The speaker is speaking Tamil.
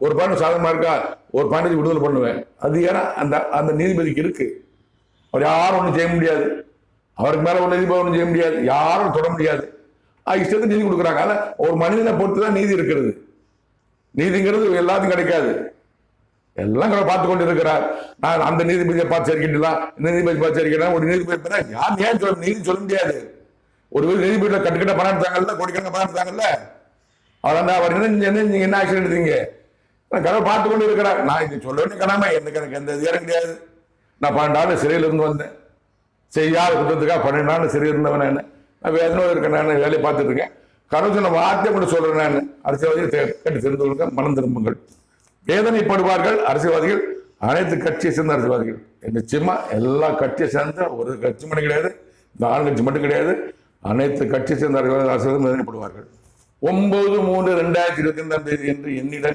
ஒரு பாயிண்ட் சாதகமா இருக்கா, ஒரு பாயிண்ட் விடுதலை பண்ணுவேன். அது ஏன்னா அந்த அந்த நீதிபதிக்கு இருக்கு. அவர் யாரும் ஒன்றும் செய்ய முடியாது, அவருக்கு மேல உள்ள நீதிபதி ஒன்றும் செய்ய முடியாது, யாரும் தொட முடியாது. இஷ்டத்துக்கு நீதி கொடுக்குறாங்க. ஒரு மனிதனை பொறுத்துதான் நீதி இருக்கிறது. நீதிங்கிறது எல்லாத்தையும் கிடைக்காது. எல்லாம் பார்த்து கொண்டு இருக்கிறார். நான் அந்த நீதிபதியை பார்த்து சரிக்கிட்டலாம், இந்த நீதிபதி பார்த்து சரிக்கிட்டலாம். ஒரு நீதிபதி யார் ஏன் சொல்ல நீதி சொல்ல முடியாது. ஒரு நீதிபதியில கட்டுக்கிட்ட பணம் எடுத்தாங்கல்ல, கோடிக்கணக்கான பணம் எடுத்தாங்கல்ல, அதான் அவர் நீங்க என்ன ஆக்ஷன் எடுத்தீங்க? கடவுள் பார்த்து கொண்டு இருக்கிறார். நான் இது சொல்ல வேண்டிய கடமை எனக்கு எந்த அதிகாரம் கிடையாது. நான் 12 ஆண்டு சிறையில் இருந்து வந்தேன். செய்யாத குற்றத்துக்காக 12 ஆண்டு சிறையில் இருந்தவன் என்ன, நான் வேதனோடு இருக்கேன், நான் வேலையை பார்த்துட்டு இருக்கேன். கடவுள் சொன்ன வார்த்தை மட்டும் சொல்றேன். நான் அரசியல்வாதிகள் கேட்டு தெரிந்து கொள்ளுங்க, மனம் திரும்புங்கள். வேதனைப்படுவார்கள் அரசியல்வாதிகள், அனைத்து கட்சியை சேர்ந்த அரசியல்வாதிகள். நிச்சயமா எல்லா கட்சியை சேர்ந்த ஒரு கட்சி மட்டும் கிடையாது, இந்த ஆளுங்கட்சி மட்டும் கிடையாது, அனைத்து கட்சியை சேர்ந்த அரசியல்வாதிகள் வேதனைப்படுவார்கள். 9/3/2022 என்று என்னிடம்